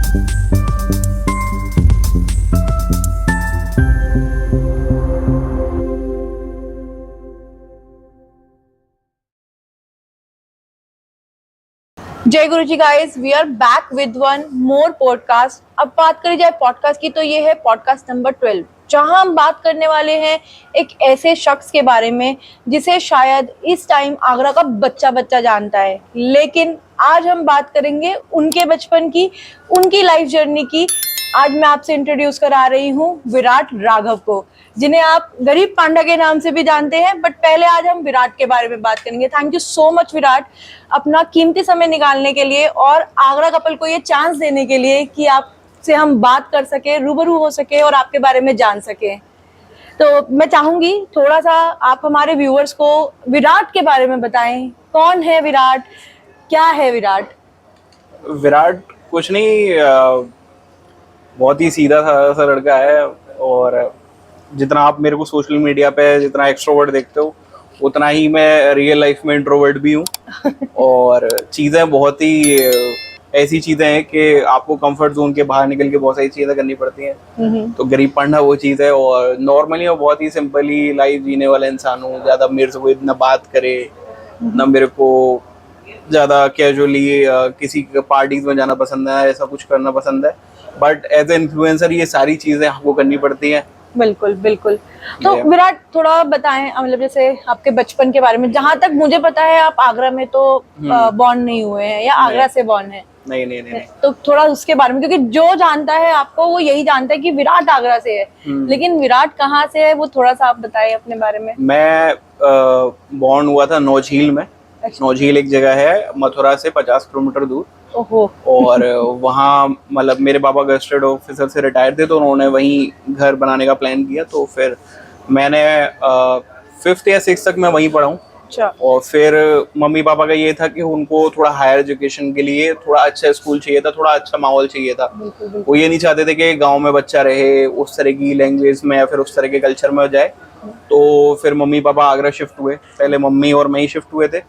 जय गुरु जी guys, we are back with one more podcast. अब बात करी जाए पॉडकास्ट की तो ये है पॉडकास्ट नंबर 12, जहां हम बात करने वाले हैं एक ऐसे शख्स के बारे में जिसे शायद इस टाइम आगरा का बच्चा बच्चा जानता है। लेकिन आज हम बात करेंगे उनके बचपन की, उनकी लाइफ जर्नी की। आज मैं आपसे इंट्रोड्यूस करा रही हूँ विराट राघव को, जिन्हें आप गरीब पांडा के नाम से भी जानते हैं। बट पहले आज हम विराट के बारे में बात करेंगे। Thank you so much Virat, अपना कीमती समय निकालने के लिए और आगरा कपल को ये चांस देने के लिए कि आपसे हम बात कर सके, रूबरू हो सके और आपके बारे में जान सके। तो मैं चाहूंगी थोड़ा सा आप हमारे व्यूअर्स को विराट के बारे में बताएं। कौन है विराट, क्या है विराट? विराट कुछ नहीं, बहुत ही सीधा साधा सा लड़का है। और जितना आप मेरे को सोशल मीडिया पे जितना एक्सट्रोवर्ट देखते हो, उतना ही मैं रियल लाइफ में इंट्रोवर्ट भी हूँ। और चीज़ें बहुत ही ऐसी चीज़ें हैं कि आपको कंफर्ट जोन के बाहर निकल के बहुत सारी चीज़ें करनी पड़ती हैं। तो गरीब पांडा वो चीज़ है। और नॉर्मली मैं बहुत ही सिंपली लाइफ जीने वाला इंसान हूँ। ज़्यादा मेरे से कोई इतना बात करे ना, मेरे को ज़्यादा कैजुअली किसी पार्टीज में जाना पसंद है, ऐसा कुछ करना पसंद है। बट एज ए इन्फ्लुएंसर ये सारी चीजें आपको करनी पड़ती हैं। बिल्कुल बिल्कुल। तो विराट थोड़ा बताएं, मतलब जैसे आपके बचपन के बारे में। जहां तक मुझे पता है आप आगरा में तो बॉर्न नहीं हुए हैं या आगरा से बॉर्न है? नहीं। तो थोड़ा उसके बारे में, क्योंकि जो जानता है आपको वो यही जानता है कि विराट आगरा से है, लेकिन विराट कहाँ से है वो थोड़ा सा आप बताएं अपने बारे में। मैं बॉर्न हुआ था नौझील में। नौझील एक जगह है मथुरा से 50 किलोमीटर दूर। और वहाँ मतलब मेरे पापा गस्टेड ऑफिसर से रिटायर थे, तो उन्होंने वहीं घर बनाने का प्लान किया। तो फिर मैंने 5th या 6th तक मैं वहीं पढ़ा हूँ। और फिर मम्मी पापा का ये था कि उनको थोड़ा हायर एजुकेशन के लिए थोड़ा अच्छा स्कूल चाहिए था, थोड़ा अच्छा माहौल चाहिए था। वो ये नहीं चाहते थे कि गांव में बच्चा रहे उस तरह की लैंग्वेज में या फिर उस तरह के कल्चर में जाए। तो फिर मम्मी पापा आगरा शिफ्ट हुए। पहले मम्मी और मैं ही शिफ्ट हुए थे,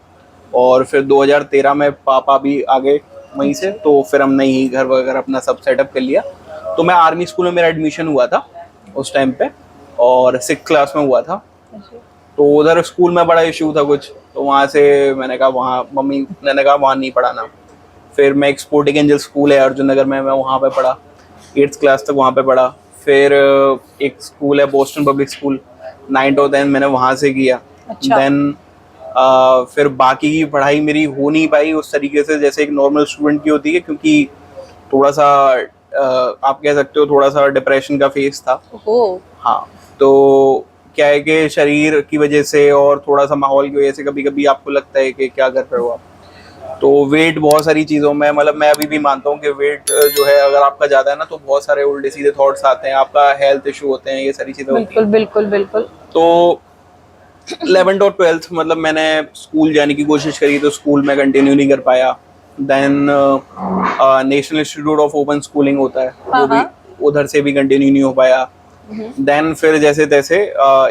और फिर 2013 में पापा भी आ गए वहीं से। तो फिर हमने ही घर वगैरह अपना सब सेटअप कर लिया। तो मैं आर्मी स्कूल में मेरा एडमिशन हुआ था उस टाइम पे, और 6th क्लास में हुआ था। तो उधर स्कूल में बड़ा इशू था कुछ, तो वहाँ से मैंने कहा, वहाँ मम्मी ने कहा वहाँ नहीं पढ़ाना। फिर मैं एक स्पोर्टिंग एंजल स्कूल है अर्जुन नगर में, मैं वहाँ पे पढ़ा। 8th क्लास तक वहाँ पे पढ़ा। फिर एक स्कूल है बोस्टन पब्लिक स्कूल, 9th और 10th मैंने वहाँ से किया। देन फिर बाकी की पढ़ाई मेरी हो नहीं पाई उस तरीके से जैसे एक नॉर्मल स्टूडेंट की होती है, क्योंकि थोड़ा सा आप कह सकते हो थोड़ा सा डिप्रेशन का फेस था। हाँ, तो क्या है कि शरीर की वजह से और थोड़ा सा माहौल की वजह से कभी कभी आपको लगता है कि क्या कर रहे हो आप। तो वेट बहुत सारी चीज़ों में, मतलब मैं अभी भी मानता हूँ कि वेट जो है अगर आपका ज़्यादा है ना, तो बहुत सारे उल्टे सीधे थॉट्स आते हैं, आपका हेल्थ इशू होते हैं, ये सारी चीज़ें होती हैं। बिल्कुल। तो 11th और 12th मतलब मैंने स्कूल जाने की कोशिश करी, तो स्कूल में कंटिन्यू नहीं कर पाया। Then National Institute of Open Schooling होता है, वो भी उधर से भी कंटिन्यू नहीं हो पाया। देन फिर जैसे तैसे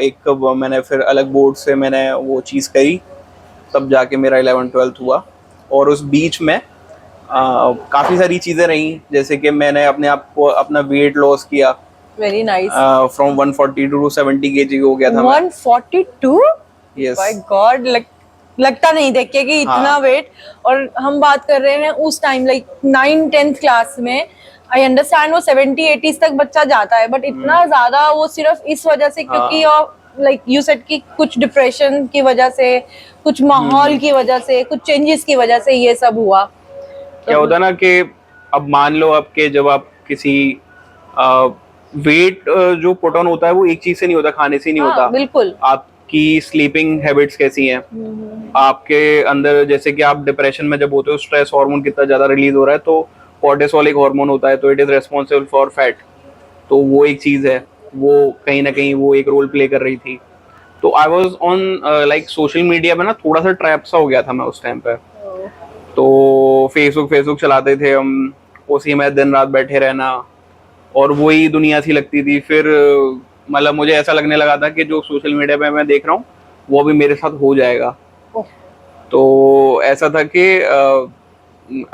एक मैंने फिर अलग बोर्ड से मैंने वो चीज़ करी, तब जाके मेरा 11th 12th हुआ। और उस बीच में काफ़ी सारी चीज़ें रही, जैसे कि मैंने अपने आप को अपना वेट लॉस किया। Very nice. From 142 to 70 kg हो गया था। 142? यस। माय गॉड, लगता नहीं देख के कि इतना वेट। और हम बात कर रहे हैं उस टाइम लाइक 9th-10th क्लास में। आई अंडरस्टैंड वो 70-80 तक बच्चा जाता है, बट इतना ज्यादा वो सिर्फ इस वजह से क्योंकि लाइक यू सेड कि कुछ डिप्रेशन की वजह से, कुछ माहौल की वजह से, कुछ चेंजेस की वजह से ये सब हुआ। क्या होता ना कि अब मान लो आपके जब आप किसी वेट जो पुट ऑन होता है वो एक चीज से नहीं होता, खाने से नहीं होता। बिल्कुल। आपकी स्लीपिंग हैबिट्स कैसी हैं, आपके अंदर जैसे कि आप डिप्रेशन में जब होते हो, स्ट्रेस हार्मोन कितना ज्यादा रिलीज हो रहा है, तो कोर्टिसोल एक हार्मोन होता है, तो it is responsible for fat. तो वो एक चीज है, वो कहीं ना कहीं वो एक रोल प्ले कर रही थी। तो I was on like social media में ना थोड़ा सा ट्रैप सा हो गया था मैं उस टाइम पे। तो फेसबुक चलाते थे हम, उसी में दिन रात बैठे रहना, और वही दुनिया सी लगती थी। फिर मतलब मुझे ऐसा लगने लगा था कि जो सोशल मीडिया पे मैं देख रहा हूँ वो भी मेरे साथ हो जाएगा। तो ऐसा था कि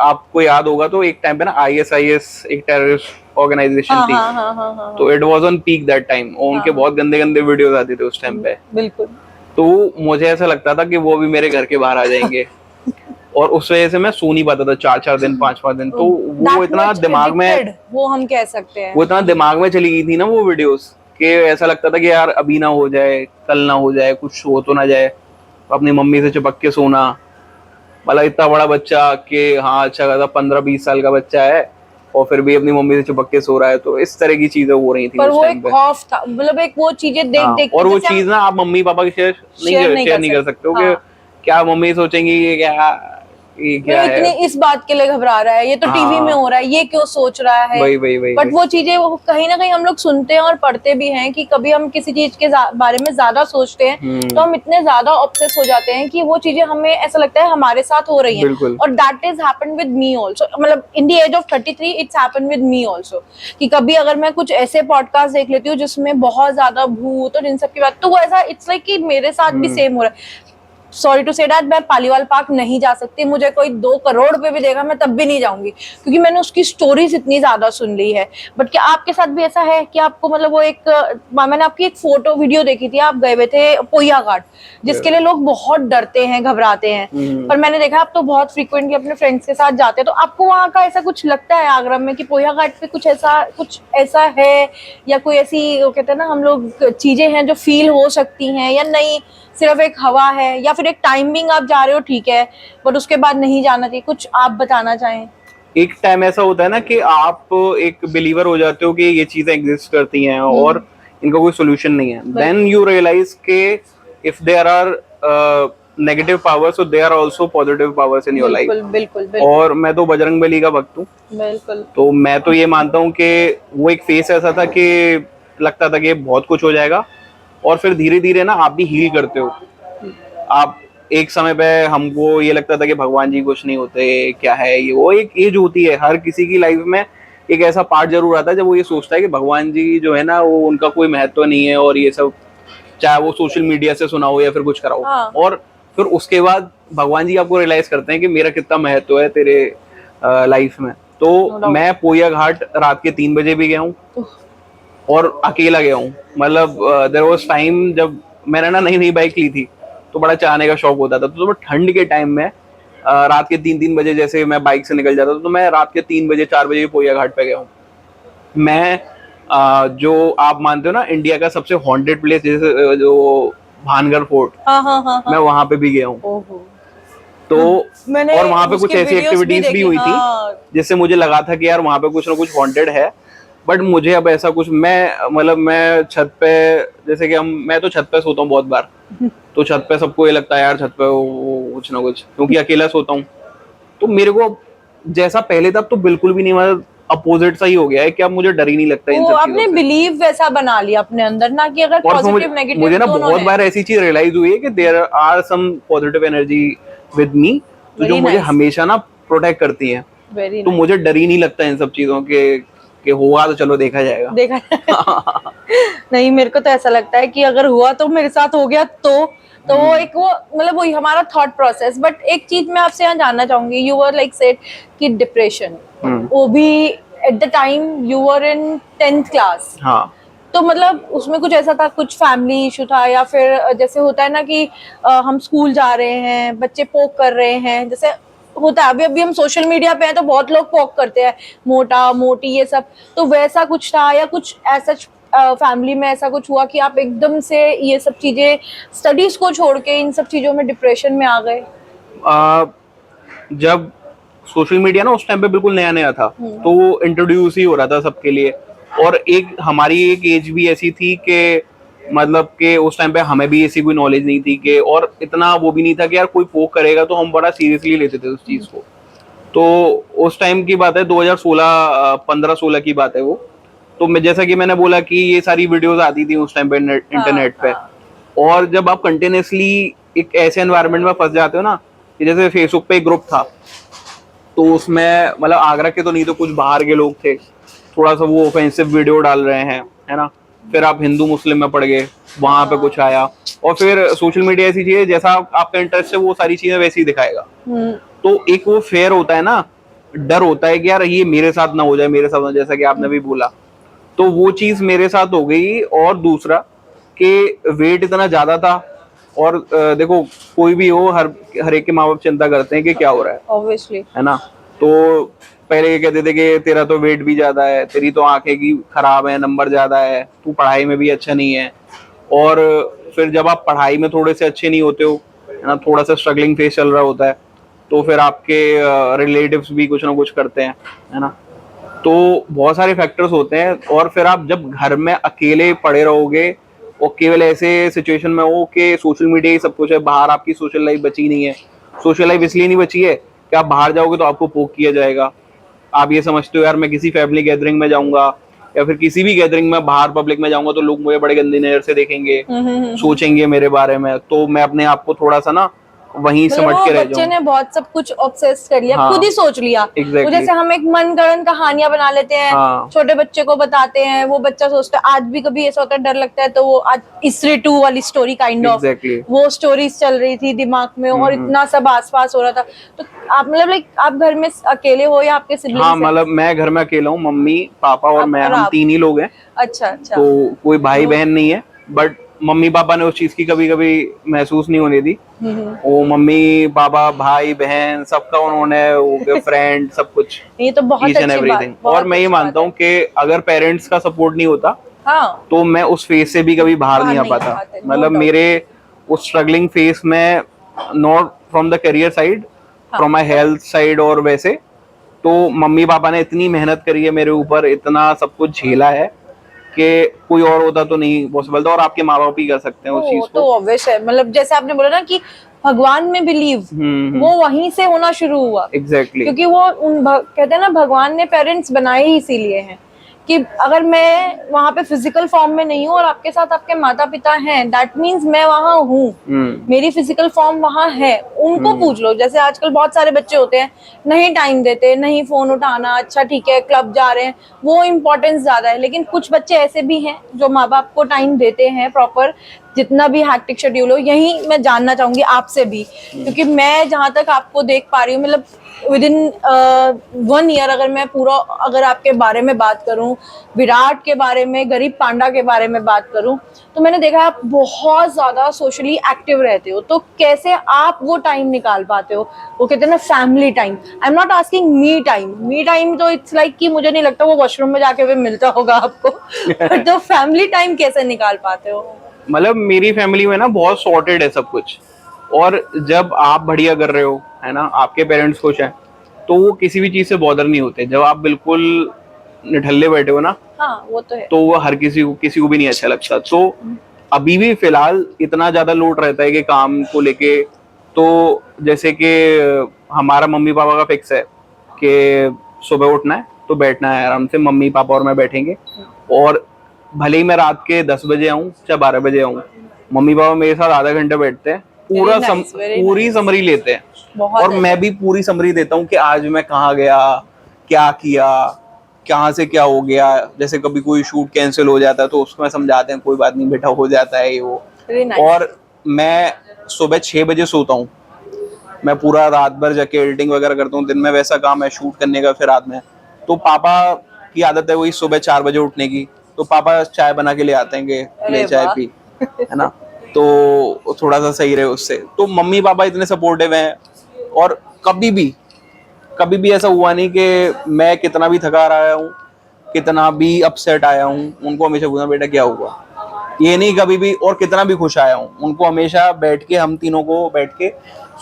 आपको याद होगा तो एक टाइम पे ना ISIS एक टेररिस्ट ऑर्गेनाइजेशन थी। हाँ। तो it was on peak that time, उनके बहुत गंदे गंदे वीडियोस आते थे उस टाइम पे। बिल्कुल। तो मुझे ऐसा लगता था कि वो भी मेरे घर के बाहर आ जाएंगे और उस वजह से मैं सो नहीं पाता था 4-4 दिन 5-5 दिन। तो वो इतना दिमाग में, वो हम कह सकते हैं, वो इतना दिमाग में चली गई थी ना वो वीडियोस, कि ऐसा लगता था कि यार अभी ना हो जाए, कल ना हो जाए, कुछ हो तो ना जाए। अपनी मम्मी से चिपक के सोना, मतलब इतना बड़ा बच्चा कि हाँ अच्छा खासा 15-20 साल का बच्चा है और फिर भी अपनी मम्मी से चिपक के सो रहा है। तो इस तरह की चीजें हो रही थी पर उस वो टाइम एक पे। खौफ था, मतलब एक वो चीजें देख देख के, और वो जैसे चीज हम ना आप मम्मी पापा के शेयर नहीं कर सकते हो कि हाँ, क्या मम्मी सोचेंगी कि ये वो क्या है। इतनी इस बात के लिए घबरा रहा है, ये तो टीवी में हाँ, हो रहा है, ये क्यों सोच रहा है। वही बट वो चीजें वो कहीं ना कहीं हम लोग सुनते हैं और पढ़ते भी हैं कि कभी हम किसी चीज के बारे में ज्यादा सोचते हैं तो हम इतने ज्यादा ऑब्सेस हो जाते हैं कि वो चीजें हमें ऐसा लगता है हमारे साथ हो रही हैं। बिल्कुल। और that is happened with me also, मतलब in the age of 33 it's happened with me also, कि कभी अगर मैं कुछ ऐसे पॉडकास्ट देख लेती हूँ जिसमें बहुत ज्यादा भूत और इन सब की बात, तो वो ऐसा इट्स लाइक कि मेरे साथ भी सेम हो रहा है। सॉरी टू से दैट, मैं पालीवाल पार्क नहीं जा सकती, मुझे कोई 2 करोड़ पे भी देगा मैं तब भी नहीं जाऊंगी, क्योंकि मैंने उसकी स्टोरीज इतनी ज्यादा सुन ली है। बट क्या आपके साथ भी ऐसा है कि आपको, मतलब वो एक, मैंने आपकी एक फोटो वीडियो देखी थी, आप गए हुए थे पोया घाट, जिसके लिए लोग बहुत डरते हैं, घबराते हैं, पर मैंने देखा आप तो बहुत फ्रीक्वेंटली अपने फ्रेंड्स के साथ जाते हैं। तो आपको वहाँ का ऐसा कुछ लगता है आगरा में कि पोया घाट पे कुछ ऐसा है, या कोई ऐसी वो कहते हैं ना हम लोग चीजें हैं जो फील हो सकती हैं, या नहीं सिर्फ एक हवा है, या फिर एक टाइमिंग आप जा रहे हो ठीक है बट उसके बाद नहीं जाना चाहिए, कुछ आप बताना चाहें? एक टाइम ऐसा होता है ना कि आप एक बिलीवर हो जाते हो कि ये चीजें एग्जिस्ट करती हैं और इनका कोई सोल्यूशन नहीं है। देन यू रियलाइज के if there are negative powers, so there are also positive powers in your life. बिल्कुल। और मैं तो बजरंगबली का भक्त हूँ। बिल्कुल। तो मैं तो ये मानता हूँ कि वो एक फेस ऐसा था कि लगता था कि बहुत कुछ हो जाएगा और फिर धीरे धीरे ना आप भी हील करते हो। आप एक समय पे हमको ये लगता था कि भगवान जी कुछ नहीं होते, क्या है ये, वो एक एज होती है हर किसी की लाइफ में, एक ऐसा पार्ट जरूर आता है जब वो ये सोचता है कि भगवान जी जो है ना वो उनका कोई महत्व नहीं है और ये सब, चाहे वो सोशल मीडिया से सुना हो या फिर कुछ कराओ। हाँ। और फिर उसके बाद भगवान जी आपको रियलाइज करते हैं कि मेरा कितना महत्व है तेरे लाइफ में। तो मैं पोया घाट रात के 3 बजे भी गया हूँ और अकेला गया हूँ। मतलब देयर वाज टाइम जब मैंने ना नई बाइक ली थी तो बड़ा चाहने का शौक होता था। तो ठंड के टाइम में रात के 3-3 बजे जैसे मैं बाइक से निकल जाता था, तो मैं रात के 3 बजे 4 बजे पोया घाट पे गया हूँ। मैं जो आप मानते हो ना इंडिया का सबसे हॉन्टेड प्लेस जैसे जो भानगढ़ फोर्ट, हाँ। मैं वहां पे भी गया हूँ। तो और वहां पे कुछ ऐसी एक्टिविटीज भी हुई थी जिससे मुझे लगा था कि यार वहां पे कुछ ना कुछ हॉन्टेड है। बट मुझे अब ऐसा कुछ, मैं छत पे, जैसे कि मैं तो छत पे सोता हूँ बहुत बार। तो छत पे सबको ये लगता है यार छत पे वो कुछ ना कुछ, क्योंकि अकेला सोता हूँ। तो मेरे को जैसा पहले था तो बिल्कुल भी नहीं, मतलब अपोजिट सा ही हो गया है कि अब मुझे डर ही नहीं लगता इन सब चीजों से। आपने बिलीव वैसा बना लिया अपने अंदर ना, कि अगर पॉजिटिव नेगेटिव मुझे ना बहुत बार ऐसी चीज रियलाइज हुई है कि there are some positive energy with me, तो जो मुझे हमेशा ना प्रोटेक्ट करती है। तो मुझे डर ही नहीं लगता इन सब चीजों के हुआ तो चलो देखा जाएगा। नहीं, मेरे को तो ऐसा लगता है कि अगर हुआ तो मेरे साथ हो गया तो वो एक वो मतलब वही हमारा थॉट प्रोसेस। बट एक चीज मैं आपसे यहाँ जानना चाहूंगी, यू वर लाइक सेड कि डिप्रेशन, वो भी at the time you were in 10th class. हाँ। तो मतलब उसमें कुछ ऐसा था, कुछ फैमिली इशू था, या फिर जैसे होता है ना कि हम स्कूल जा रहे हैं, बच्चे पोक कर रहे हैं, जैसे होता है अभी हम सोशल मीडिया पे हैं तो बहुत लोग पोक करते हैं, मोटा मोटी ये सब, तो वैसा कुछ था या कुछ ऐसा फैमिली में ऐसा कुछ हुआ कि आप एकदम से ये सब चीजें, स्टडीज को छोड़ के इन सब चीजों में डिप्रेशन में आ गए? जब सोशल मीडिया ना उस टाइम पे बिल्कुल नया नया था तो वो इंट्रोड्यूस ही हो रहा था सबके लिए। और हमारी एक एज भी ऐसी थी कि मतलब कि उस टाइम पे हमें भी ऐसी कोई नॉलेज नहीं थी कि, और इतना वो भी नहीं था कि यार कोई पोक करेगा तो हम बड़ा सीरियसली लेते थे उस चीज को। तो उस टाइम की बात है 2016 15-16 की बात है वो। तो मैं जैसा कि मैंने बोला कि ये सारी वीडियोस आती थी उस टाइम पे इंटरनेट पे। और जब आप कंटिन्यूसली एक ऐसे एनवायरनमेंट में फंस जाते हो ना, कि जैसे फेसबुक पे एक ग्रुप था तो उसमें मतलब आगरा के तो नहीं तो कुछ बाहर के लोग थे, थोड़ा सा वो ऑफेंसिव वीडियो डाल रहे हैं, है ना, फिर आप हिंदू मुस्लिम में पड़ गए, वहां पे कुछ आया, और फिर सोशल मीडिया ऐसी चीज है जैसा आपका इंटरेस्ट है वो सारी चीजें वैसे ही दिखाएगा। तो एक वो फेयर होता है ना, डर होता है कि यार ये मेरे साथ ना हो जाए, मेरे साथ ना, जैसा कि आपने भी बोला, तो वो चीज मेरे साथ हो गई। और दूसरा कि वेट इतना ज्यादा था, और देखो कोई भी हो, हर एक के माँ बाप चिंता करते हैं कि क्या हो रहा है, ऑब्वियसली, है ना। तो पहले ये कहते थे कि तेरा तो वेट भी ज्यादा है, तेरी तो आंखें की खराब है, नंबर ज्यादा है, तू पढ़ाई में भी अच्छा नहीं है। और फिर जब आप पढ़ाई में थोड़े से अच्छे नहीं होते हो, है ना, थोड़ा सा स्ट्रगलिंग फेस चल रहा होता है, तो फिर आपके रिलेटिव्स भी कुछ ना कुछ करते हैं, है ना। तो बहुत सारे फैक्टर्स होते हैं, और फिर आप जब घर में अकेले पड़े रहोगे और केवल ऐसे सिचुएशन में हो कि सोशल मीडिया ही सब कुछ है, बाहर आपकी सोशल लाइफ बची नहीं है। सोशल लाइफ इसलिए नहीं बची है कि आप बाहर जाओगे तो आपको पोक किया जाएगा। आप ये समझते हो यार मैं किसी फैमिली गैदरिंग में जाऊंगा या फिर किसी भी गैदरिंग में बाहर पब्लिक में जाऊंगा तो लोग मुझे बड़े गंदी नजर से देखेंगे, सोचेंगे मेरे बारे में, तो मैं अपने आप को थोड़ा सा ना वहीं मतलब समझ वो के रह बच्चे जाऊं। ने बहुत सब कुछ ऑब्सेस कर लिया, हाँ, खुद ही सोच लिया। exactly. तो जैसे हम एक मनगढ़ंत कहानियां बना लेते हैं, हाँ, छोटे बच्चे को बताते हैं, वो बच्चा सोचता है, आज भी कभी ऐसा होता है, डर लगता है, तो वो आज इसरे 2 वाली स्टोरी काइंड ऑफ exactly. वो स्टोरीज चल रही थी दिमाग में, और इतना सब आसपास हो रहा था। तो आप मतलब लाइक आप घर में अकेले हो या आपके सिबलिंग्स हाँ, हैं? मतलब मैं घर में अकेला हूँ, मम्मी पापा और मैं, हम आप? 3 ही लोग हैं। अच्छा अच्छा। तो कोई भाई बहन नहीं है, बट मम्मी पापा ने उस चीज की कभी कभी महसूस नहीं होने दी। वो मम्मी पापा भाई बहन सबका उन्होंने फ्रेंड सब कुछ, ये तो बहुत ईच एंड अच्छी बात, एवरीथिंग। बहुत और मैं ये अच्छी मानता बात हूँ कि अगर पेरेंट्स का सपोर्ट नहीं होता हाँ, तो मैं उस फेज से भी कभी बाहर नहीं आ नहीं आ पाता। पाते, no मतलब doubt। मेरे उस स्ट्रगलिंग फेज में, not from the career side, from my health side, और वैसे तो मम्मी पापा ने इतनी मेहनत करी है मेरे ऊपर, इतना सब कुछ झेला है कि कोई और होता तो नहीं पॉसिबल था, और आपके माँ बाप ही कर सकते हैं उस चीज वो को। तो ऑब्वियस है, मतलब जैसे आपने बोला ना कि भगवान में बिलीव, वो वहीं से होना शुरू हुआ। एग्जैक्टली। क्योंकि वो कहते हैं ना, भगवान ने पेरेंट्स बनाए ही इसीलिए हैं कि अगर मैं वहां पे फिजिकल फॉर्म में नहीं हूँ और आपके साथ आपके माता पिता हैं, दैट मीन्स मैं वहां हूँ, मेरी फिजिकल फॉर्म वहां है। उनको पूछ लो, जैसे आजकल बहुत सारे बच्चे होते हैं नहीं टाइम देते, नहीं फोन उठाना, अच्छा ठीक है क्लब जा रहे हैं, वो इम्पोर्टेंस ज्यादा है। लेकिन कुछ बच्चे ऐसे भी हैं जो माँ बाप को टाइम देते हैं प्रॉपर, जितना भी हैक्टिक शेड्यूल हो। यही मैं जानना चाहूंगी आपसे भी, क्योंकि मैं जहां तक आपको देख पा रही हूँ, मतलब विद इन 1 ईयर अगर मैं पूरा अगर आपके बारे में बात करूं, विराट के बारे में, गरीब पांडा के बारे में बात करूं, तो मैंने देखा आप बहुत ज्यादा सोशली एक्टिव रहते हो। तो कैसे आप वो टाइम निकाल पाते हो? वो कहते हैं ना family time, I am not asking me time, me time तो इट्स लाइक कि मुझे नहीं लगता वो वॉशरूम में जाके भी मिलता होगा आपको तो फैमिली टाइम कैसे निकाल पाते हो? मतलब मेरी फैमिली में ना बहुत सॉर्टेड है सब कुछ, और जब आप बढ़िया कर रहे हो, है ना, आपके पेरेंट्स खुश हैं, तो वो किसी भी चीज से बॉदर नहीं होते। जब आप बिल्कुल निठल्ले बैठे हो ना, हाँ वो तो है। तो वो हर किसी को भी नहीं अच्छा लगता। तो अभी भी फिलहाल इतना ज्यादा लोड रहता है कि काम को लेके, तो जैसे कि हमारा मम्मी पापा का फिक्स है कि सुबह उठना है तो बैठना है आराम से, मम्मी पापा और मैं बैठेंगे, और भले ही मैं रात के 10 बजे आऊँ चाहे 12 बजे आऊँ, मम्मी पापा मेरे साथ आधा घंटा बैठते हैं, पूरी समरी लेते हैं। और मैं भी पूरी समरी देता हूँ कि आज मैं कहाँ गया, क्या किया, कहाँ से क्या हो गया। जैसे कभी कोई शूट कैंसिल हो जाता है तो उसमें समझाते हैं, कोई बात नहीं बेटा, हो जाता है ये वो। और मैं सुबह 6 बजे सोता हूँ, मैं पूरा रात भर जाके एडिटिंग वगैरह करता हूँ, दिन में वैसा काम है शूट करने का, फिर रात में। तो पापा की आदत है वही सुबह 4 बजे उठने की, तो पापा चाय बना के ले आते हैं कि ले चाय पी, है ना, तो थोड़ा सा सही रहे उससे। तो मम्मी पापा इतने सपोर्टिव हैं, और कभी भी ऐसा हुआ नहीं कि मैं कितना भी थका रहा हूँ, कितना भी अपसेट आया हूँ, उनको हमेशा पूछा बेटा क्या हुआ, ये नहीं कभी भी। और कितना भी खुश आया हूँ, उनको हमेशा बैठ के, हम तीनों को बैठ के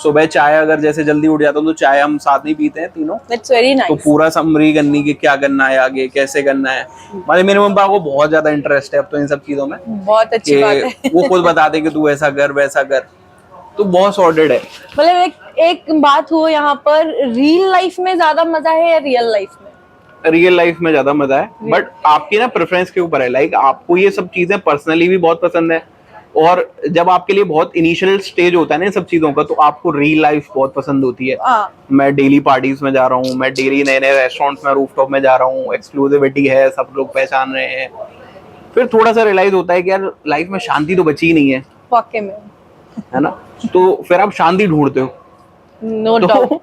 सुबह चाय, अगर जैसे जल्दी उठ जाता हूँ तो चाय हम साथ नहीं पीते हैं तीनों। That's very nice. तो पूरा समरी करनी कि क्या करना है आगे, कैसे करना है। मतलब मेरे मम्मी पापा को बहुत ज्यादा इंटरेस्ट है अब तो इन सब चीजों में, बहुत अच्छी बात है। वो खुद बताते कि तू ऐसा कर वैसा कर, तो बहुत सॉर्टेड है। मतलब एक बात हो यहाँ पर, रियल लाइफ में ज्यादा मजा है या रियल लाइफ में? रियल लाइफ में ज्यादा मजा है, बट आपकी ना प्रेफरेंस के ऊपर है। लाइक आपको ये सब चीजें पर्सनली भी बहुत पसंद है, और जब आपके लिए बहुत इनिशियल स्टेज होता है ना इन सब चीजों का, तो आपको रियल लाइफ बहुत पसंद होती है। मैं डेली पार्टीज में जा रहा हूँ, मैं डेली नए नए रेस्टोरेंट्स में, रूफटॉप में जा रहा हूँ, एक्सक्लूसिविटी है, सब लोग पहचान रहे हैं, फिर थोड़ा सा रियलाइज होता है कि यार लाइफ में शांति तो बची ही नहीं है, वाकई में, है ना। तो फिर आप शांति ढूंढते हो। No doubt. तो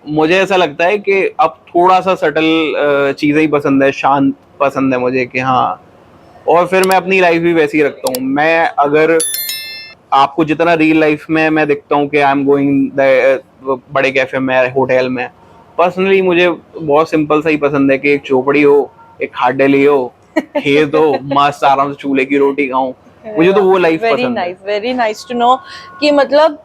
मुझे ऐसा लगता है कि अब थोड़ा सा सटल चीजें ही पसंद है, शांत पसंद है मुझे कि हाँ। और फिर मैं अपनी लाइफ भी वैसी ही रखता हूँ। मैं अगर आपको जितना रियल लाइफ में मैं दिखता हूँ कि आई एम गोइंग बड़े कैफे में, होटल में, पर्सनली मुझे बहुत सिंपल सा ही पसंद है कि एक चौपड़ी हो, एक खाट डली हो, खेत हो, मस्त आराम से चूल्हे की रोटी खाऊं। मुझे तो वो लाइफ पसंद है। वेरी नाइस टू नो कि मतलब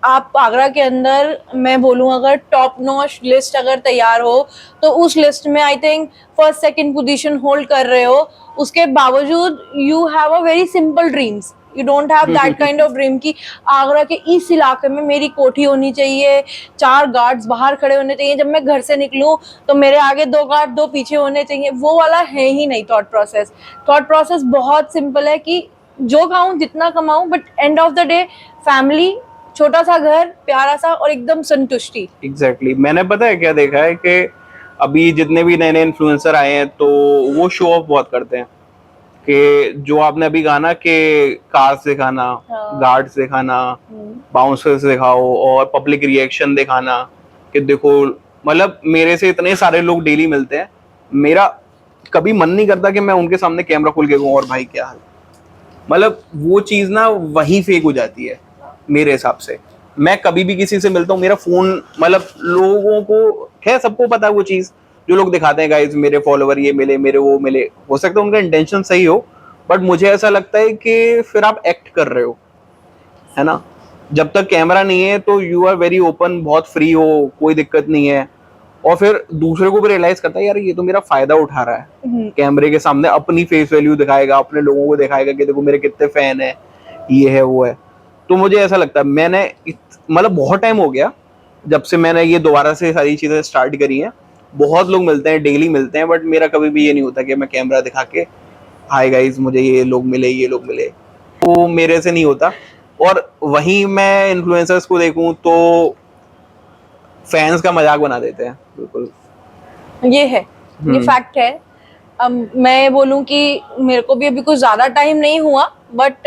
आप आगरा के अंदर, मैं बोलूं अगर टॉप नॉच लिस्ट अगर तैयार हो तो उस लिस्ट में I think first second position hold कर रहे हो। उसके बावजूद you have a very simple dreams, you don't have that kind of dream कि आगरा के इस इलाके में मेरी कोठी होनी चाहिए, 4 गार्ड्स बाहर खड़े होने चाहिए, जब मैं घर से निकलूं तो मेरे आगे 2 गार्ड 2 पीछे होने चाहिए। वो वाला है ही नहीं थॉट प्रोसेस बहुत सिंपल है कि जो खाऊं जितना कमाऊं, but end of the day family, छोटा सा घर, प्यारा सा, और एकदम संतुष्टि। एग्जैक्टली मैंने पता है क्या देखा है कि अभी जितने भी नए नए इन्फ्लुएंसर आए हैं तो वो शो ऑफ बहुत करते हैं कि जो आपने अभी कहा ना कि कार्स दिखाना, गार्ड्स दिखाना, बाउंसर्स दिखाओ और पब्लिक रिएक्शन दिखाना कि देखो। मतलब मेरे से इतने सारे लोग डेली मिलते हैं, मेरा कभी मन नहीं करता कि मैं उनके सामने कैमरा खोल के कहूँ और भाई क्या हाल। मतलब वो चीज ना वहीं फेक हो जाती है मेरे हिसाब से। मैं कभी भी किसी से मिलता हूँ, मेरा फोन, मतलब लोगों को खैर सबको पता है वो चीज, जो लोग दिखाते हैं गाइस मेरे फॉलोवर ये मिले, मेरे वो मिले, हो सकता है उनका इंटेंशन सही हो, बट मुझे ऐसा लगता है कि फिर आप एक्ट कर रहे हो, है ना। जब तक कैमरा नहीं है तो यू आर वेरी ओपन, बहुत फ्री हो, कोई दिक्कत नहीं है। और फिर दूसरे को भी रियलाइज करता है यार ये तो मेरा फायदा उठा रहा है, कैमरे के सामने अपनी फेस वैल्यू दिखाएगा, अपने लोगों को दिखाएगा कि देखो मेरे कितने फैन है, ये है वो है। तो मुझे ऐसा लगता है, मैंने मतलब बहुत टाइम हो गया जब से मैंने ये दोबारा से सारी चीजें स्टार्ट करी हैं। बहुत लोग मिलते हैं, डेली मिलते हैं, बट मेरा कभी भी ये नहीं होता कि मैं कैमरा दिखा के हाय गाइस मुझे ये लोग मिले, ये लोग मिले, वो मेरे से नहीं होता। और वहीं मैं इन्फ्लुएंसर्स को देखूं तो फैंस का मजाक बना देते हैं, बिल्कुल ये है, ये फैक्ट है। अब मैं बोलूं कि मेरे को भी अभी कुछ ज्यादा टाइम नहीं हुआ, बट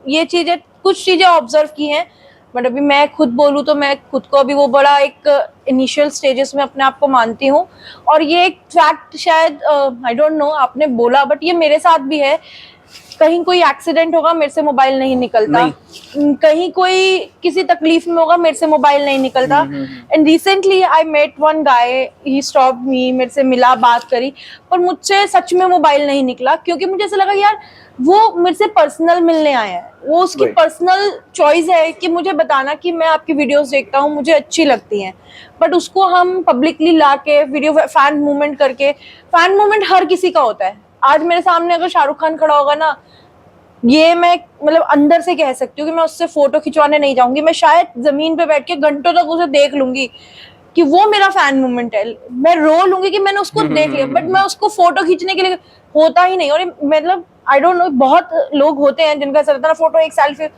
ये चीजें, कुछ चीजें ऑब्जर्व की हैं। बट अभी मैं खुद बोलूं तो मैं खुद को अभी वो बड़ा एक इनिशियल स्टेजेस में अपने आप को मानती हूँ। और ये एक फैक्ट शायद आई डोंट नो आपने बोला, बट ये मेरे साथ भी है। कहीं कोई एक्सीडेंट होगा मेरे से मोबाइल नहीं निकलता, कहीं कोई किसी तकलीफ में होगा मेरे से मोबाइल नहीं निकलता। And recently I met one guy, he stop me, मेरे से मिला, बात करी, पर मुझसे सच में मोबाइल नहीं निकला, क्योंकि मुझे ऐसा लगा यार वो मेरे से पर्सनल मिलने आया है, वो उसकी पर्सनल चॉइस है कि मुझे बताना कि मैं आपकी वीडियोस देखता हूँ, मुझे अच्छी लगती हैं। बट उसको हम पब्लिकली लाके वीडियो फैन मूवमेंट करके, फैन मूवमेंट हर किसी का होता है। आज मेरे सामने अगर शाहरुख खान खड़ा होगा ना, ये मैं मतलब अंदर से कह सकती हूँ कि मैं उससे फोटो खिंचवाने नहीं जाऊंगी, मैं शायद जमीन पे बैठ के घंटों तक उसे देख लूंगी कि वो मेरा फैन मूवमेंट है। मैं रो लूंगी कि मैंने उसको देख लिया, बट मैं उसको फोटो खींचने के लिए होता ही नहीं। और मतलब आई डोंट नो, बहुत लोग होते हैं जिनका ऐसा रहता है ना, फोटो एक सेल्फी।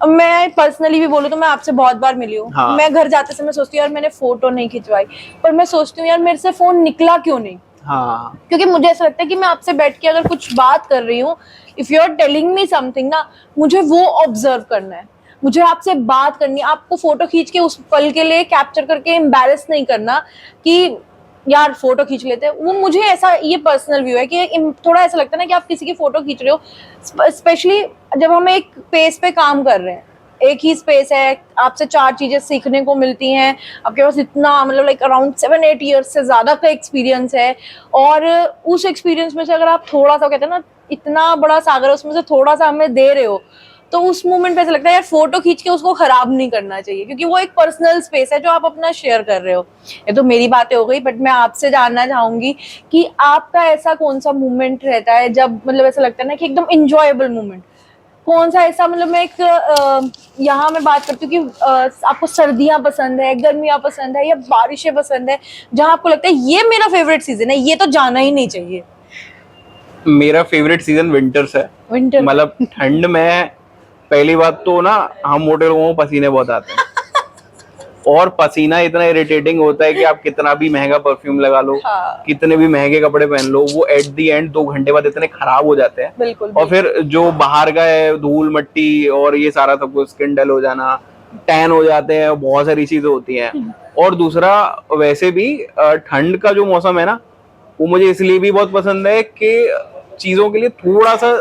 मैं पर्सनली भी बोलूँ तो मैं आपसे बहुत बार मिली हूँ। हाँ। मैं घर जाते समय सोचती हूँ यार मैंने फोटो नहीं खिंचवाई, पर मैं सोचती हूँ यार मेरे से फोन निकला क्यों नहीं। हाँ। क्योंकि मुझे ऐसा लगता है कि मैं आपसे बैठ के अगर कुछ बात कर रही हूँ, if you are telling me something ना, मुझे वो ऑब्जर्व करना है, मुझे आपसे बात करनी है। आपको फोटो खींच के उस पल के लिए कैप्चर करके एम्बैरेस नहीं करना कि यार फोटो खींच लेते हैं। वो मुझे ऐसा, ये पर्सनल व्यू है कि थोड़ा ऐसा लगता है ना कि आप किसी की फोटो खींच रहे हो, स्पेशली जब हम एक पेस पे काम कर रहे हैं, एक ही स्पेस है, आपसे 4 चीजें सीखने को मिलती हैं, आपके पास इतना मतलब लाइक अराउंड 7-8 ईयर्स से ज्यादा का एक्सपीरियंस है, और उस एक्सपीरियंस में से अगर आप थोड़ा सा, कहते हैं ना इतना बड़ा सागर, उसमें से थोड़ा सा हमें दे रहे हो, तो उस मोमेंट पे ऐसा लगता है यार फोटो खींच के उसको खराब नहीं करना चाहिए, क्योंकि वो एक पर्सनल स्पेस है जो आप अपना शेयर कर रहे हो। ये तो मेरी बातें हो गई, बट मैं आपसे जानना चाहूंगी कि आपका ऐसा कौन सा मोमेंट रहता है जब मतलब ऐसा लगता है ना कि एकदम इंजॉयबल मोमेंट, कौन सा ऐसा, मतलब मैं एक यहाँ मैं बात करती हूँ कि आपको सर्दियां पसंद है, गर्मियां पसंद है, या बारिशें पसंद है, जहाँ आपको लगता है ये मेरा फेवरेट सीजन है, ये तो जाना ही नहीं चाहिए। मेरा फेवरेट सीजन विंटर्स है। विंटर मतलब ठंड में पहली बात तो ना हम मोटे लोगों को पसीने बहुत आते हैं और पसीना इतना इरिटेटिंग होता है कि आप कितना भी महंगा परफ्यूम लगा लो, हाँ। कितने भी महंगे कपड़े पहन लो, वो एट दी एंड 2 घंटे बाद इतने खराब हो जाते हैं। बिल्कुल, और फिर जो बाहर का है धूल मट्टी और ये सारा सब कुछ, स्किन डल हो जाना, टैन हो जाते हैं, बहुत सारी चीजें होती हैं। और दूसरा वैसे भी ठंड का जो मौसम है ना, वो मुझे इसलिए भी बहुत पसंद है कि चीजों के लिए थोड़ा सा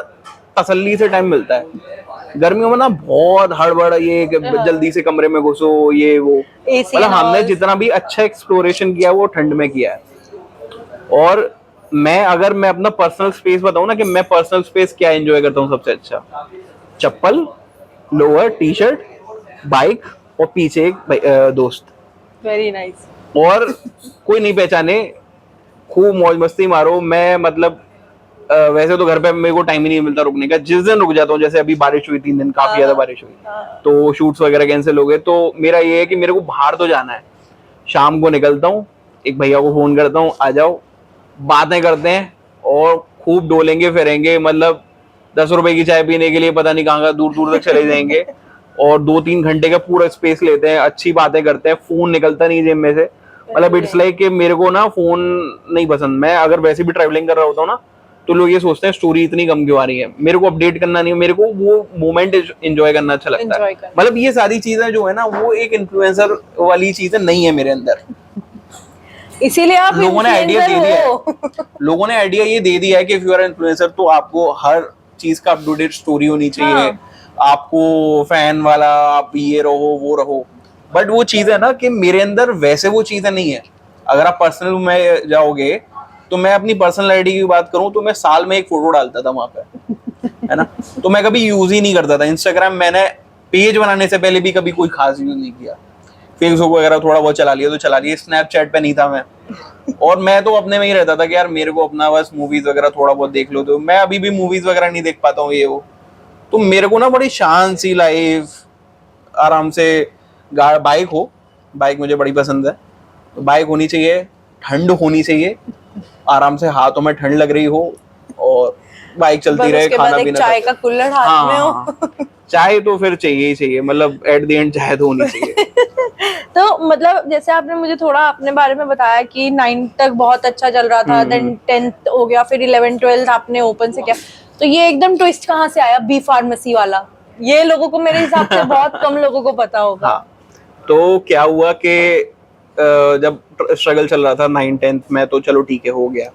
तसल्ली से टाइम मिलता है। गर्मियों में ना बहुत हड़बड़, ये कि जल्दी से कमरे में घुसो, ये वो, एसी मतलब हमने जितना भी अच्छा एक्सप्लोरेशन किया वो ठंड में किया है। और अगर मैं अपना पर्सनल स्पेस बताऊं ना, कि मैं पर्सनल स्पेस क्या एंजॉय करता हूँ सबसे अच्छा, चप्पल, लोअर, टी शर्ट, बाइक और पीछे एक दोस्त। Very nice. और कोई नहीं पहचाने, खूब मौज मस्ती मारो। मैं मतलब वैसे तो घर पे मेरे को टाइम ही नहीं मिलता रुकने का, जिस दिन रुक जाता हूँ, जैसे अभी बारिश हुई 3 दिन, काफी ज्यादा बारिश हुई, तो शूट्स वगैरह कैंसिल हो गए, तो मेरा ये है कि मेरे को बाहर तो जाना है। शाम को निकलता हूँ, एक भैया को फोन करता हूँ, आ जाओ, बातें करते हैं और खूब डोलेंगे फिरेंगे। मतलब 10 रुपए की चाय पीने के लिए पता नहीं कहाँ दूर दूर तक चले जाएंगे और 2-3 घंटे का पूरा स्पेस लेते हैं, अच्छी बातें करते हैं, फोन निकलता नहीं जेब में से। मतलब इट्स लाइक कि मेरे को ना फोन नहीं पसंद। मैं अगर वैसे भी ट्रैवलिंग कर रहा होता हूँ ना, तो लोग ये सोचते हैं स्टोरी इतनी कम क्यों आ रही है। मेरे को अपडेट करना नहीं है, मेरे को वो मोमेंट एंजॉय करना अच्छा लगता है। मतलब ये सारी चीजें जो है ना, वो एक इन्फ्लुएंसर वाली चीजें नहीं है मेरे अंदर। इसीलिए आप लोगों ने आइडिया दे दिया है, लोगों ने आइडिया ये दे दिया है कि इफ यू आर इन्फ्लुएंसर तो आपको हर चीज का अपडेटेड स्टोरी होनी चाहिए। हाँ। आपको फैन वाला, आप ये रहो वो रहो। बट वो चीज है ना कि मेरे अंदर वैसे वो चीजें नहीं है। अगर आप पर्सनल में जाओगे, तो मैं अपनी पर्सनल आईडी की बात करूं तो मैं साल में एक फोटो डालता था वहां पे, है ना। तो मैं कभी यूज ही नहीं करता था। इंस्टाग्राम मैंने पेज बनाने से पहले भी कभी कोई खास यूज नहीं किया। फेसबुक वगैरह थोड़ा बहुत चला लिया तो चला लिया, स्नैपचैट पे नहीं था मैं। और मैं तो अपने में ही रहता था कि यार मेरे को अपना बस मूवीज वगैरह थोड़ा बहुत देख लो। तो मैं अभी भी मूवीज वगैरह नहीं देख पाता हूँ, ये वो। तो मेरे को ना बड़ी शांत सी लाइफ, आराम से बाइक हो, बाइक मुझे बड़ी पसंद है, तो बाइक होनी चाहिए, ठंड होनी चाहिए, आराम से हाथों में ठंड लग रही हो और बाइक चलती रहे, खाना पीना, चाय का कुल्हड़ हाथ में हो। चाय तो फिर चाहिए ही चाहिए, मतलब एट द एंड चाय तो होनी चाहिए। तो मतलब जैसे आपने मुझे थोड़ा अपने बारे में बताया कि 9th तक बहुत अच्छा चल रहा था, देन 10th हो गया, फिर 11th 12th आपने ओपन से किया, तो ये एकदम ट्विस्ट कहाँ से आया बी फार्मेसी वाला? ये लोगों को मेरे हिसाब से बहुत कम लोगों को पता होगा। हाँ, तो क्या हुआ कि जब स्ट्रगल चल रहा था 9th-10th में, तो चलो ठीक है, हो गया।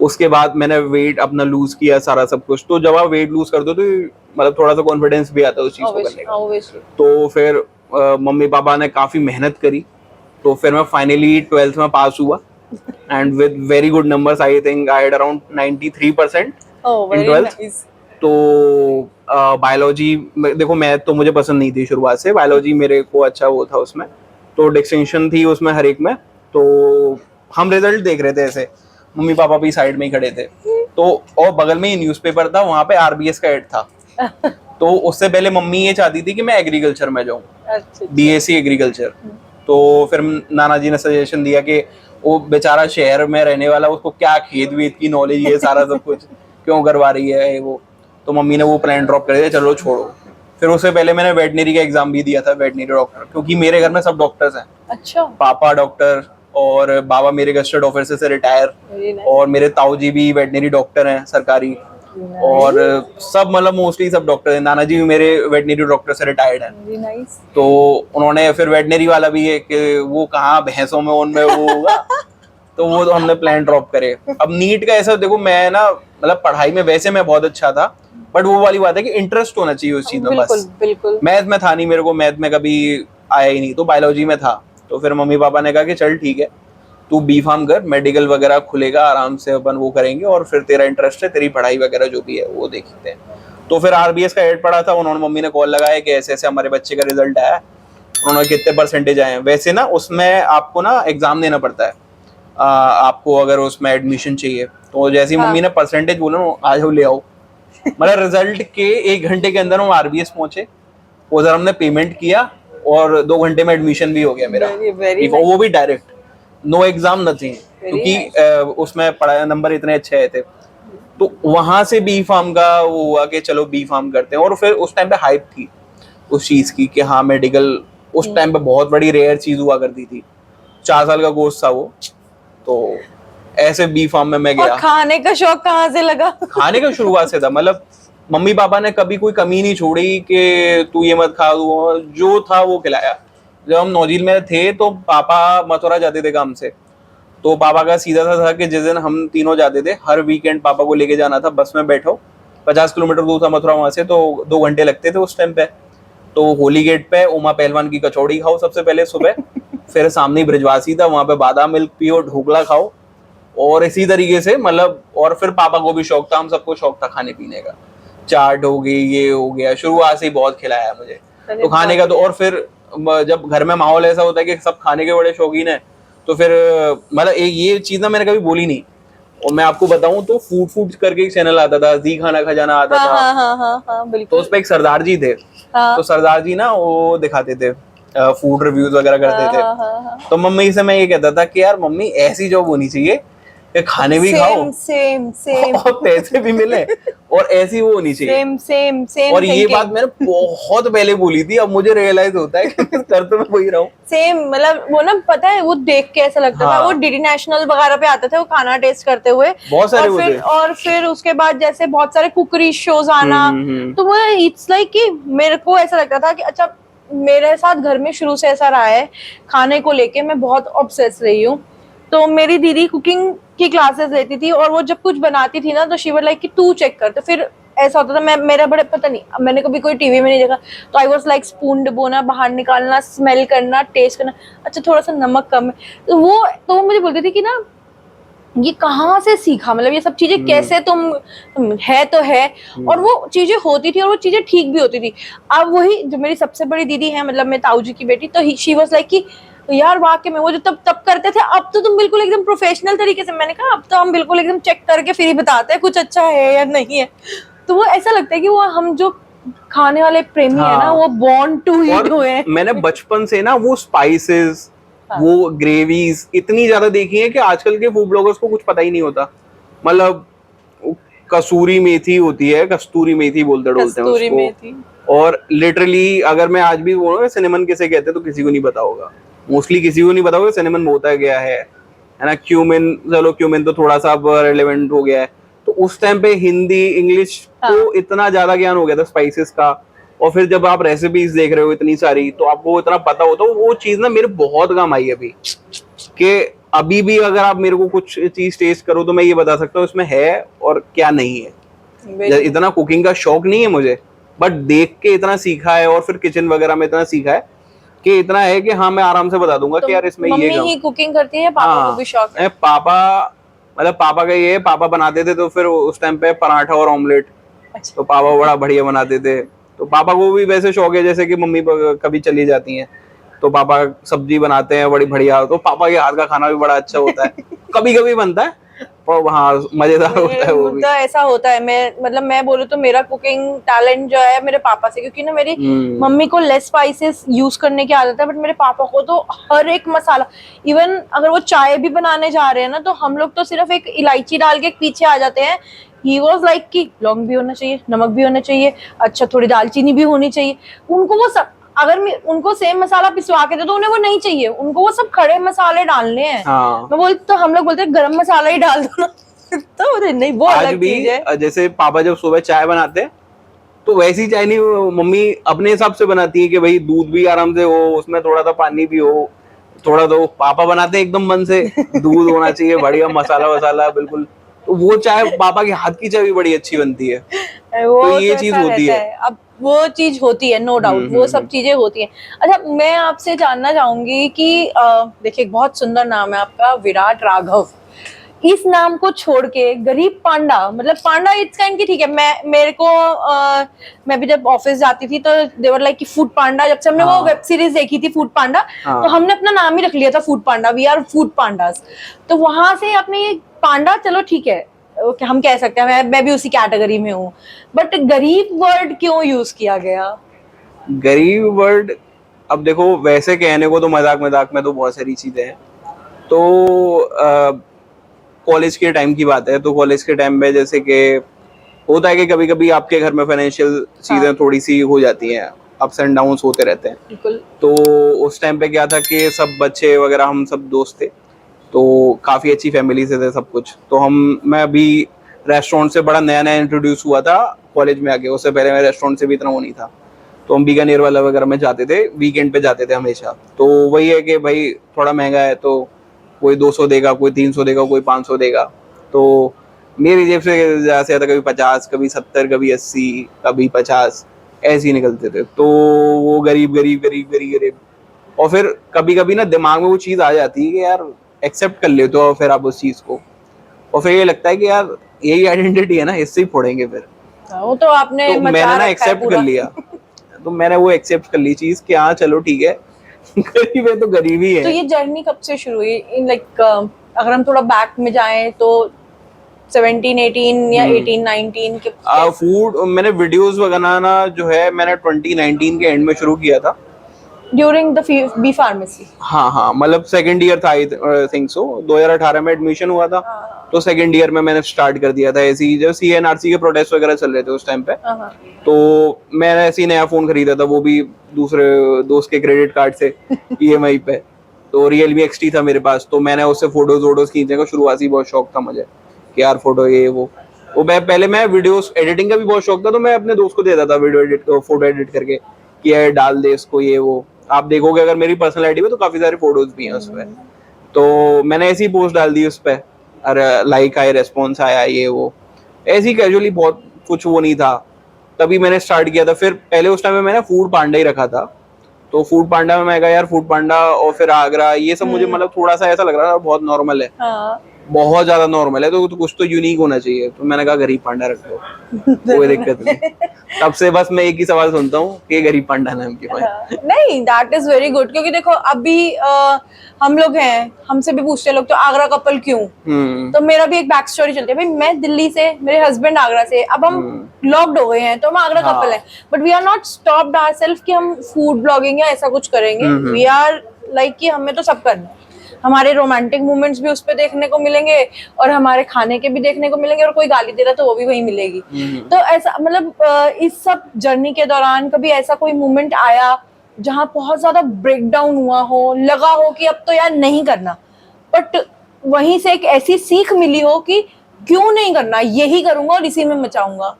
उसके बाद मैंने वेट अपना लूज किया, सारा सब कुछ। तो जब आप वेट लूज कर दो तो मतलब थोड़ा सा कॉन्फिडेंस भी आता है उस चीज को करने का। तो फिर मम्मी पापा ने काफी मेहनत करी, तो फिर मैं फाइनली 12th में पास हुआ and with very good numbers. I think I had around 93% in 12th। तो बायोलॉजी, देखो मैथ तो मुझे पसंद नहीं थी शुरुआत से, बायोलॉजी मेरे को अच्छा वो था उसमें, तो डिस्टिंक्शन थी उसमें हर एक में। तो हम रिजल्ट देख रहे थे ऐसे, मम्मी पापा भी साइड में ही खड़े थे, तो और बगल में ही न्यूज़पेपर था, वहां पे आरबीएस का एड था। तो उससे पहले मम्मी ये चाहती थी कि मैं एग्रीकल्चर में जाऊँ, बीएससी एग्रीकल्चर। तो फिर नाना जी ने सजेशन दिया कि वो बेचारा शहर में रहने वाला, उसको क्या खेत वेत की नॉलेज, ये सारा सब कुछ क्यों करवा रही है वो। तो मम्मी ने वो प्लान ड्रॉप कर दिया, चलो छोड़ो। फिर उससे पहले मैंने वेटनरी का एग्जाम भी दिया था, वेटनरी डॉक्टर, क्योंकि मेरे घर में सब डॉक्टर्स हैं। अच्छा। पापा डॉक्टर और बाबा मेरे गस्टर्ड ऑफिसर से रिटायर, और मेरे ताऊ जी भी वेटनरी डॉक्टर हैं सरकारी, और सब मतलब मोस्टली सब डॉक्टर हैं। नाना जी भी मेरे वेटनरी डॉक्टर से रिटायर्ड हैं। तो उन्होंने फिर वेटनरी वाला भी है कि वो कहाँ भैंसों में उनमें वो होगा, तो वो तो हमने प्लान ड्रॉप करे। अब नीट का ऐसा देखो, मैं ना मतलब पढ़ाई में वैसे मैं बहुत अच्छा था, बट वो वाली बात है कि इंटरेस्ट होना चाहिए उस चीज में। बस बिल्कुल मैथ में था नहीं, मेरे को मैथ में कभी आया ही नहीं, तो बायोलॉजी में था। तो फिर मम्मी पापा ने कहा कि चल ठीक है, तू बी फार्म कर, मेडिकल वगैरह खुलेगा, आराम से अपन वो करेंगे, और फिर तेरा इंटरेस्ट है, तेरी पढ़ाई वगैरह जो भी है वो देखते हैं। तो फिर आरबीएस का एड पड़ा था, उन्होंने, मम्मी ने कॉल लगाया कि ऐसे ऐसे हमारे बच्चे का रिजल्ट आया, उन्होंने कितने परसेंटेज आए हैं। वैसे ना उसमें आपको ना एग्जाम देना पड़ता है, आपको अगर उसमें एडमिशन चाहिए। तो जैसे ही मम्मी ने परसेंटेज बोला, आ जाओ ले आओ। मतलब रिजल्ट के 1 घंटे के अंदर हम आरबीएस पहुंचे, उधर हमने पेमेंट किया और 2 घंटे में एडमिशन भी हो गया मेरा। वो भी डायरेक्ट, नो एग्जाम नथिंग, क्योंकि उसमें पढ़ाई नंबर इतने अच्छे आए थे। तो वहां से बी फार्म का वो हुआ कि चलो बी फार्म करते हैं। और फिर उस टाइम पे हाइप थी उस चीज की कि हाँ मेडिकल उस टाइम पे बहुत बड़ी रेयर चीज हुआ करती थी। 4 साल का कोर्स था वो, तो ऐसे बी फार्म में मैं गया। और खाने का शौक कहाँ से लगा? खाने का शुरुआत से था, मतलब मम्मी पापा ने कभी कोई कमी नहीं छोड़ी कि तू ये मत खा, जो था वो खिलाया। जब हम नौजील में थे तो पापा मथुरा जाते थे काम से, तो पापा का सीधा सा था कि जिस दिन हम तीनों जाते थे, हर वीकेंड पापा को लेके जाना था, बस में बैठो, 50 किलोमीटर दूर था मथुरा वहां से, तो 2 घंटे लगते थे उस टाइम पे। तो होली गेट पे उमा पहलवान की कचौड़ी खाओ सबसे पहले सुबह, फिर सामने ही ब्रिजवासी था, वहां पे बादाम मिल्क पियो, ढोकला खाओ, और इसी तरीके से मतलब। और फिर पापा को भी शौक था, हम सबको शौक था खाने पीने का, चाट हो गई, ये हो गया, शुरुआत से ही बहुत खिलाया है मुझे तो खाने का। तो और फिर जब घर में माहौल ऐसा होता है कि सब खाने के बड़े शौकीन है, तो फिर मतलब ये चीज ना मैंने कभी बोली नहीं। और मैं आपको बताऊं तो फूड फूड करके एक चैनल आता था, जी खाना खजाना आता था। हाँ, तो बिल्कुल। उस पे एक सरदार जी थे, तो सरदार जी ना वो दिखाते थे, फूड रिव्यूज वगैरह करते थे। तो मम्मी से मैं ये कहता था कि यार मम्मी ऐसी जॉब होनी चाहिए कि खाने भी खाओ, सेम और पैसे भी मिले, और ऐसी वो होनी चाहिए। सेम और ये बात मैंने बहुत पहले बोली थी, अब मुझे रियलाइज होता है कि कर तो मैं वही रहा हूँ। सेम, मतलब वो ना, पता है वो देख के ऐसा लगता था, वो डीडी नेशनल वगैरह पे आते थे वो खाना टेस्ट करते हुए, बहुत सारे और फिर उसके बाद जैसे बहुत सारे कुकरी शोज आना। तो वो इट्स लाइक कि मेरे को ऐसा लगता था कि अच्छा, मेरे साथ घर में शुरू से ऐसा रहा है, खाने को लेके मैं बहुत ऑब्सेस रही हूँ। तो मेरी दीदी कुकिंग की क्लासेस लेती थी, और वो जब कुछ बनाती थी ना, तो शी वाज लाइक कि तू चेक कर। तो फिर ऐसा होता था, मेरा बड़े, पता नहीं, मैंने कभी कोई टीवी में नहीं देखा, तो आई वाज लाइक स्पून डुबोना, बाहर निकालना, स्मेल करना, टेस्ट करना, अच्छा थोड़ा सा नमक कम है। तो वो मुझे बोलती थी कि ना, ये कहाँ से सीखा, मतलब ये सब चीजें कैसे तुम है तो है। और वो चीजें होती थी, और वो चीजें ठीक भी होती थी। अब वही जो मेरी सबसे बड़ी दीदी है, मतलब मैं ताऊ जी की बेटी, तो शी वाज लाइक कि यार वाकई में वो जो तब करते थे, अब तो तुम बिल्कुल एकदम प्रोफेशनल तरीके से। मैंने कहा अब तो हम बिल्कुल एकदम चेक करके फिर ही बताते हैं कुछ अच्छा है या नहीं है। तो वो ऐसा लगता है कि वो हम जो खाने वाले प्रेमी है ना, वो बॉर्न टू ईट हुए हैं। मैंने बचपन से ना वो स्पाइसेस, वो ग्रेवीज इतनी ज्यादा देखी है कि आजकल के फूड ब्लॉगर्स को कुछ पता ही नहीं होता। मतलब कसूरी मेथी होती है, कस्तूरी मेथी बोलते डोलते हैं उसको, और लिटरली अगर मैं आज भी बोलूँ सिनेमन किसे कहते हैं तो किसी को नहीं पता होगा, मोस्टली किसी को नहीं पता होगा सिनेमन होता क्या है ना। क्यूमिन, चलो क्यूमिन तो थोड़ा सा अब रेलेवेंट हो गया है, तो उस टाइम पे हिंदी इंग्लिश को इतना ज्यादा ज्ञान हो गया था स्पाइसेस का। और फिर जब आप रेसिपीज देख रहे हो इतनी सारी, तो आपको इतना पता हो, तो वो चीज ना मेरे बहुत काम आई अभी, कि अभी भी अगर आप मेरे को कुछ चीज टेस्ट करो तो मैं ये बता सकता हूँ इसमें है और क्या नहीं है। इतना कुकिंग का शौक नहीं है मुझे, बट देख के इतना सीखा है, और फिर किचन वगैरह में इतना सीखा है कि इतना है कि हाँ मैं आराम से बता दूंगा कि यार इसमें ये मम्मी ही कुकिंग करती है, पापा को भी शौक है? पापा, मतलब पापा का ये, पापा बनाते थे तो फिर उस टाइम पे पराठा और ऑमलेट, तो पापा बड़ा बढ़िया बनाते थे। तो पापा को भी वैसे शौक है, जैसे कि मम्मी कभी चली जाती हैं तो पापा सब्जी बनाते हैं बड़ी बढ़िया, तो पापा के हाथ का खाना भी बड़ा अच्छा होता है। कभी कभी बनता है, और हाँ मजेदार होता है वो भी। ऐसा होता है, मैं बोलूँ तो मेरा कुकिंग टैलेंट जो है मेरे पापा से, क्योंकि ना मेरी मम्मी को लेस स्पाइसेस यूज करने की आदत है, बट मेरे पापा को तो हर एक मसाला, इवन अगर वो चाय भी बनाने जा रहे हैं ना, तो हम लोग तो सिर्फ एक इलायची डाल के पीछे आ जाते हैं। ही वॉज लाइक कि लौंग भी होना चाहिए, नमक भी होना चाहिए, अच्छा थोड़ी दालचीनी भी होनी चाहिए। उनको वो सब, अगर उनको सेम मसाला पिसवा के दे तो उन्हें वो नहीं चाहिए, उनको वो सब खड़े मसाले डालने हैं। मैं बोलती, तो हम लोग बोलते हैं गरम मसाला ही डाल दो ना। तो नहीं, वो अलग चीज है। जैसे पापा जब सुबह चाय बनाते हैं तो वैसी चाय नहीं, मम्मी अपने हिसाब से बनाती है कि भाई दूध भी आराम से हो, उसमें थोड़ा सा पानी भी हो, थोड़ा तो पापा बनाते हैं एकदम मन से, दूध होना चाहिए बढ़िया, मसाला वसाला बिल्कुल। तो वो चाय, पापा के हाथ की चाय भी बड़ी अच्छी बनती है। तो ये चीज होती है। अब वो चीज होती है, नो डाउट, वो सब चीजें होती हैं। अच्छा, मैं आपसे जानना चाहूंगी कि देखिए बहुत सुंदर नाम है आपका, विराट राघव। इस नाम को छोड़ के गरीब पांडा, मतलब पांडा इट्स काइंड की, ठीक है, मैं भी जब ऑफिस जाती थी तो देवर लाइक कि फूड पांडा, जब से हमने वो वेब सीरीज देखी थी फूड पांडा, तो हमने अपना नाम ही रख लिया था Foodpanda, we are food pandas. तो वहां से आपने ये पांडा, चलो ठीक है, हम कह सकते हैं, मैं भी उसी कैटेगरी में हूँ, बट गरीब वर्ड क्यों यूज किया गया? गरीब वर्ड, अब देखो वैसे कहने को तो मजाक मजाक में तो बहुत सारी चीजें हैं। तो कॉलेज के टाइम की बात है, तो कॉलेज के टाइम में जैसे कि होता है कि कभी कभी आपके घर में फाइनेंशियल चीजें थोड़ी सी हो जाती हैं, अप्स एंड डाउन्स होते रहते हैं। बिल्कुल। तो उस टाइम पे क्या था कि सब बच्चे वगैरह हम सब दोस्त थे, तो काफ़ी अच्छी फैमिली से थे सब कुछ। तो मैं अभी रेस्टोरेंट से बड़ा नया नया इंट्रोड्यूस हुआ था कॉलेज में आके, उससे पहले मैं रेस्टोरेंट से भी इतना वो नहीं था। तो हम बीकानेर वाला वगैरह में जाते थे, वीकेंड पे जाते थे हमेशा। तो वही है कि भाई थोड़ा महंगा है तो कोई 200 देगा, कोई 300 देगा, कोई 500 देगा। तो मेरी जेब से ज़्यादा से ज़्यादा कभी 50, कभी 70, कभी 80, कभी 50 ऐसे ही निकलते थे। तो वो गरीब गरीब गरीब गरीब गरीब, और फिर कभी कभी ना दिमाग में वो चीज़ आ जाती है कि यार एक्सेप्ट कर लेते हो फिर आप उस चीज़ को, और फिर ये लगता है कि यार यही आइडेंटिटी है ना, इससे ही फोड़ेंगे फिर। वो तो आपने तो मैंने ना एक्सेप्ट कर लिया। तो मैंने वो एक्सेप्ट कर ली चीज कि हाँ चलो ठीक है, गरीब है तो गरीब ही है। तो ये जर्नी कब से शुरू हुई इन लाइक, अगर हम थोड़ा बैक में जाएं तो 17, 18 या 18, 19 के फूड मैंने वीडियोस बनाना जो है मैंने 2019 के एंड में शुरू किया था, ड्यूरिंग द बी फार्मेसी। हाँ मतलब सेकंड ईयर था आई थिंक सो, 2018 में एडमिशन हुआ था। तो सेकंड ईयर में मैंने स्टार्ट कर दिया था ऐसे ही, जब CNRC के प्रोटेस्ट वगैरह चल रहे थे उस टाइम पे। तो मैंने ऐसे ही नया फोन खरीदा था, वो भी दूसरे दोस्त के क्रेडिट कार्ड से EMI पे। तो Realme XT था मेरे पास, तो मैंने उससे फोटोज खींचने का शुरुआती बहुत शौक था मुझे कि यार फोटो ये वो पहले मैं वीडियोस एडिटिंग का भी बहुत शौक था, तो मैं अपने दोस्त को देता था वीडियो एडिट फोटो एडिट करके कि यार डाल दे इसको ये वो। आप देखोगे अगर मेरी पर्सनल आईडी पे तो काफी सारे फोटोज भी हैं उसपे। तो मैंने ऐसी पोस्ट डाल दी उस पर, अरे लाइक आए, रेस्पॉन्स आया ये वो, ऐसी कैजुअली, बहुत कुछ वो नहीं था। तभी मैंने स्टार्ट किया था। फिर पहले उस टाइम में मैंने फूड पांडा ही रखा था, तो फूड पांडा में मैं कहा यार फूड पांडा और फिर आगरा ये सब मुझे मतलब थोड़ा सा ऐसा लग रहा था बहुत नॉर्मल है, बहुत ज्यादा नॉर्मल है, तो कुछ तो यूनिक होना चाहिए। तो मैंने कहा गरीब पांडा रख लो, कोई दिक्कत नहीं। तब से बस मैं एक ही सवाल सुनता हूँ कि गरीब पांडा नाम क्यों है। नहीं, दैट इज वेरी गुड, क्योंकि देखो अभी हम लोग हैं, हमसे भी पूछते हैं लोग तो आगरा कपल क्यों। तो मेरा भी एक बैक स्टोरी चलती है भाई, मैं दिल्ली से, मेरे हस्बैंड आगरा से, अब हम लॉक्ड हो गए हैं तो हम आगरा कपल हैं, but we are not stopped ourselves कि हम फूड ब्लॉगिंग या ऐसा कुछ करेंगे। वी आर लाइक कि हमें तो सब करना है, हमारे रोमांटिक मोमेंट्स भी उस पे देखने को मिलेंगे और हमारे खाने के भी देखने को मिलेंगे, और कोई गाली दे रहा तो वो भी वही मिलेगी। तो ऐसा मतलब इस सब जर्नी के दौरान कभी ऐसा कोई मोमेंट आया जहां बहुत ज्यादा ब्रेक डाउन हुआ हो, लगा हो कि अब तो यार नहीं करना, बट वहीं से एक ऐसी सीख मिली हो कि क्यों नहीं करना, यही करूंगा और इसी में मचाऊंगा?